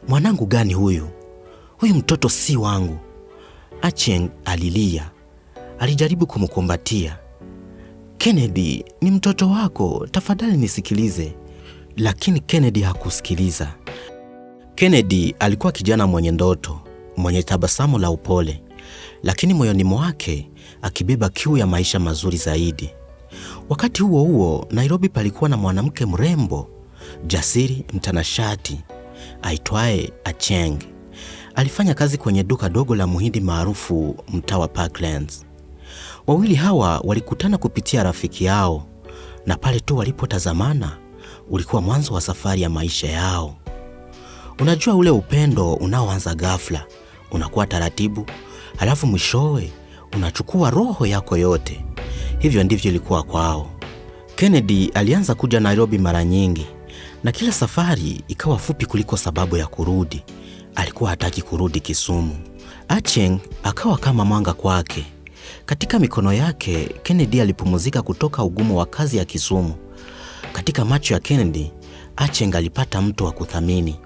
mwanangu gani huyu? Huyu mtoto si wangu. Acheng alilia. Alijaribu kumkumbatia. Kennedy, ni mtoto wako, tafadhali nisikilize. Lakini Kennedy hakusikiliza. Kennedy alikuwa kijana mwenye ndoto, mwenye tabasamu la upole, lakini moyoni mwake akibeba kiu ya maisha mazuri zaidi. Wakati huo huo, Nairobi palikuwa na mwanamke mrembo, jasiri, mtanashati, aitwaye Acheng. Alifanya kazi kwenye duka dogo la muhindi maarufu mtaa wa Parklands. Wawili hawa walikutana kupitia rafiki yao, na pale tu walipotazamana ulikuwa mwanzo wa safari ya maisha yao. Unajua ule upendo unaoanza ghafla, unakuwa taratibu, halafu mwishowe unachukua roho yako yote. Hivyo ndivyo ilikuwa kwao. Kennedy alianza kuja Nairobi mara nyingi, na kila safari ikawa fupi kuliko sababu ya kurudi. Alikuwa hataki kurudi Kisumu. Acheng akawa kama mwanga kwake. Katika mikono yake, Kennedy alipumzika kutoka ugumu wa kazi ya Kisumu. Katika macho ya Kennedy, Acheng alipata mtu wa kuthamini.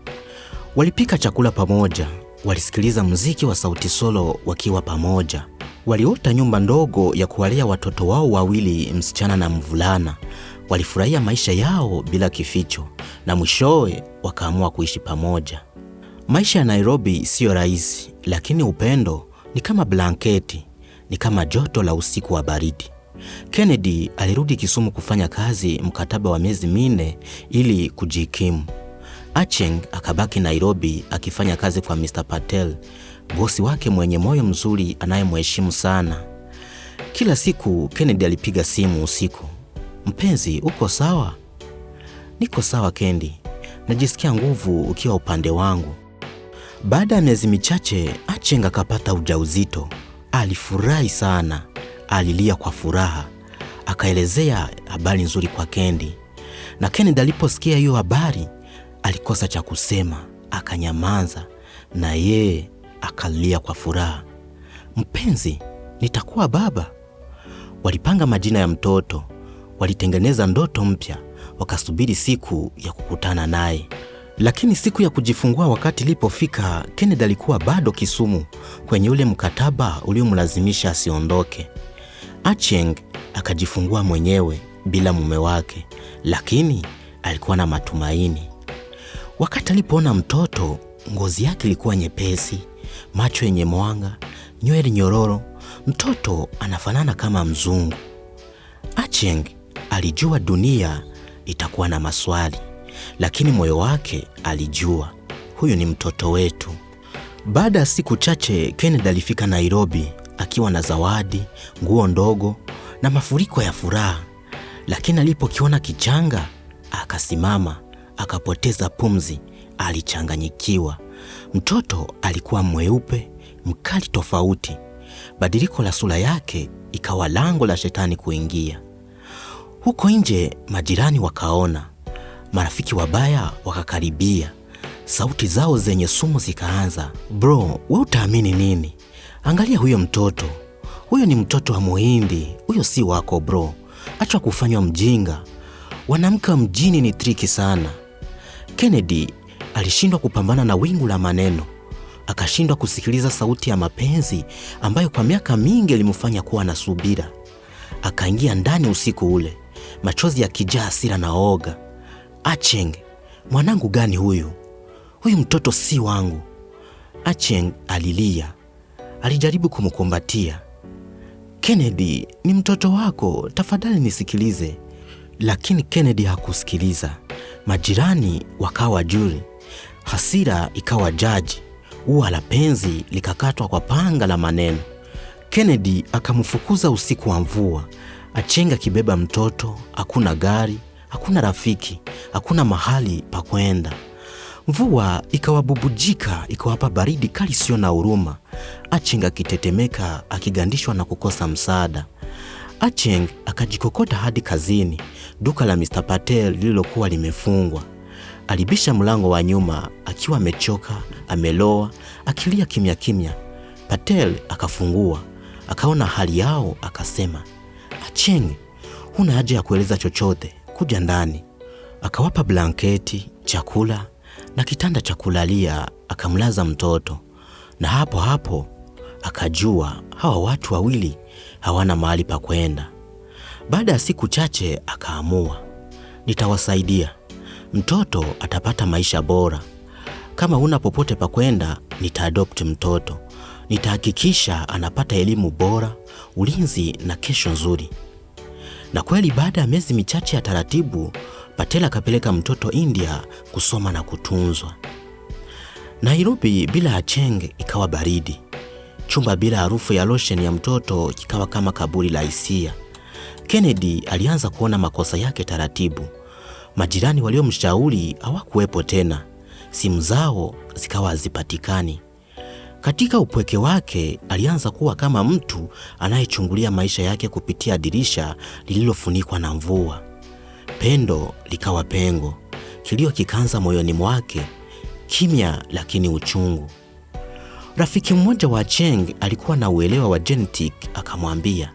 Walipika chakula pamoja, walisikiliza muziki wa sauti solo wakiwa pamoja. Waliota nyumba ndogo ya kuwalea watoto wao wawili, msichana na mvulana. Walifurahia maisha yao bila kificho, na mwishowe wakaamua kuishi pamoja. Maisha ya Nairobi sio rahisi, lakini upendo ni kama blanketi, ni kama joto la usiku wa baridi. Kennedy alirudi Kisumu kufanya kazi mkataba wa miezi 4 ili kujikimu. Acheng akabaki Nairobi akifanya kazi kwa Mr. Patel, bosi wake mwenye moyo mzuri anayemheshimu sana. Kila siku Kennedy alipiga simu usiku. Mpenzi, uko sawa? Niko sawa Kennedy, najisikia nguvu ukiwa upande wangu. Baada ya miezi michache, Acheng akapata ujauzito. Alifurahi sana, alilia kwa furaha, akaelezea habari nzuri kwa Kennedy. Na Kennedy aliposikia hiyo habari, alikosa cha kusema, akanyamaza, na yeye akalia kwa furaha. Mpenzi, nitakuwa baba. Walipanga majina ya mtoto, walitengeneza ndoto mpya, wakasubiri siku ya kukutana naye. Lakini siku ya kujifungua wakati ilipofika, Kennedy alikuwa bado Kisumu kwenye ule mkataba uliomlazimisha asiondoke. Acheng akajifungua mwenyewe bila mume wake, lakini alikuwa na matumaini. Wakati alipoona mtoto, ngozi yake ilikuwa nyepesi, macho yenye mwanga, nywele nyororo. Mtoto anafanana kama mzungu. Acheng alijua dunia itakuwa na maswali, lakini moyo wake alijua huyu ni mtoto wetu. Baada ya siku chache, Kennedy alifika Nairobi akiwa na zawadi, nguo ndogo na mafuriko ya furaha. Lakini alipokiona kichanga, akasimama, akapoteza pumzi, alichanganyikiwa. Mtoto alikuwa mweupe, mkali tofauti. Badiliko la sura yake ikawa lango la shetani kuingia. Huko nje majirani wakaona, marafiki wabaya wakakaribia. Sauti zao zenye sumu zikaanza. Bro, wewe utaamini nini? Angalia huyo mtoto. Huyo ni mtoto wa muhindi. Huyo si wako bro. Acha kufanywa mjinga. Wanamke wa mjini ni triki sana. Kennedy alishindwa kupambana na wingu la maneno. Akashindwa kusikiliza sauti ya mapenzi ambayo kwa miaka mingi ilimfanya kuwa na subira. Akaingia ndani usiku ule, machozi yakijaa hasira na oga. Acheng, mwanangu gani huyu? Huyu mtoto si wangu. Acheng alilia. Alijaribu kumkumbatia. Kennedy, ni mtoto wako, tafadhali nisikilize. Lakini Kennedy hakusikiliza. Majirani wakawa juri, hasira ikawa jaji, ua la penzi likakatwa kwa panga la maneno. Kennedy akamfukuza usiku wa mvua. Acheng akibeba mtoto, hakuna gari, hakuna rafiki, hakuna mahali pa kwenda. Mvua ikawabubujika, ikawapa baridi kali sio na huruma. Acheng akitetemeka, akigandishwa na kukosa msaada. Acheng akajikokota hadi kazini, duka la Mr. Patel lililokuwa limefungwa. Alibisha mlango wa nyuma akiwa amechoka, ameloa, akilia kimya kimya. Patel akafungua, akaona hali yao, akasema, Acheng, huna haja ya kueleza chochote, kuja ndani. Akawapa blanketi, chakula, na kitanda cha kulalia akamlaza mtoto, na hapo hapo akajua hawa watu wawili hawana mahali pa kwenda. Baada ya siku chache akaamua, nitawasaidia, mtoto atapata maisha bora. Kama huna popote pa kwenda, nitaadopt mtoto, nitahakikisha anapata elimu bora, ulinzi na kesho nzuri. Na kweli baada ya miezi michache ya taratibu, Patel akapeleka mtoto India kusoma na kutunzwa. Nairobi bila Acheng ikawa baridi. Chumba bila harufu ya lotion ya mtoto kikawa kama kaburi la hisia. Kennedy alianza kuona makosa yake taratibu. Majirani waliomshauri hawakuwepo tena. Simu zao zikawa hazipatikani. Katika upweke wake alianza kuwa kama mtu anayechungulia maisha yake kupitia dirisha lililofunikwa na mvua. Pendo likawa pengo. Kilio kikaanza moyoni mwake, kimya lakini uchungu. Rafiki mmoja wa Acheng alikuwa na uelewa wa genetic, akamwambia,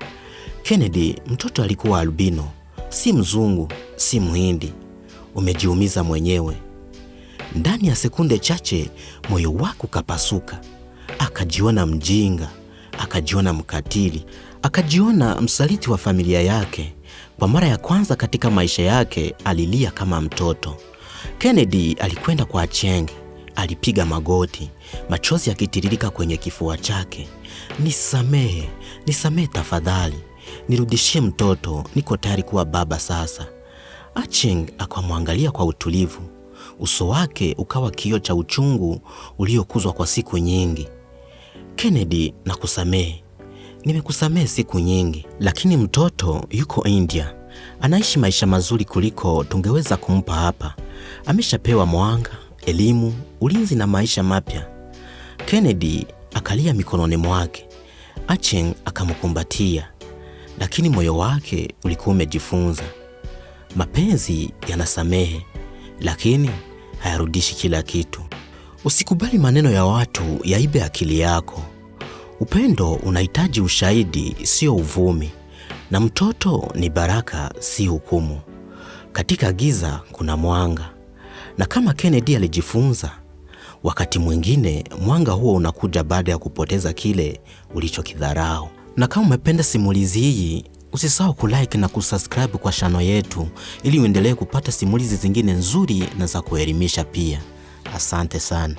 Kennedy, mtoto alikuwa albino, si mzungu, si Mhindi. Umejiumiza mwenyewe. Ndani ya sekunde chache moyo wake ukapasuka. Akajiona mjinga, akajiona mkatili, akajiona msaliti wa familia yake. Kwa mara ya kwanza katika maisha yake alilia kama mtoto. Kennedy alikwenda kwa Acheng, alipiga magoti, machozi yakitiririka kwenye kifua chake. Nisamehe, nisamehe tafadhali, nirudishie mtoto, niko tayari kuwa baba sasa. Acheng akamwangalia kwa utulivu. Uso wake ukawa kioo cha uchungu uliokuzwa kwa siku nyingi. Kennedy, nakusamehe. Nimekusamehe siku nyingi, lakini mtoto yuko India. Anaishi maisha mazuri kuliko tungeweza kumpa hapa. Ameshapewa mwanga, elimu, ulinzi na maisha mapya. Kennedy akalia mikononi mwake. Acheng akamkumbatia, lakini moyo wake ulikuwa umejifunza. Mapenzi yanasamehe, lakini hayarudishi kila kitu. Usikubali maneno ya watu yaibe akili yako. Upendo unahitaji ushahidi, sio uvumi. Na mtoto ni baraka, si hukumu. Katika giza kuna mwanga. Na kama Kennedy alijifunza, wakati mwingine mwanga huo unakuja baada ya kupoteza kile ulichokidharau. Na kama umependa simulizi hii, usisahau kulike na kusubscribe kwa channel yetu ili uendelee kupata simulizi zingine nzuri na za kuelimisha pia. Asante sana.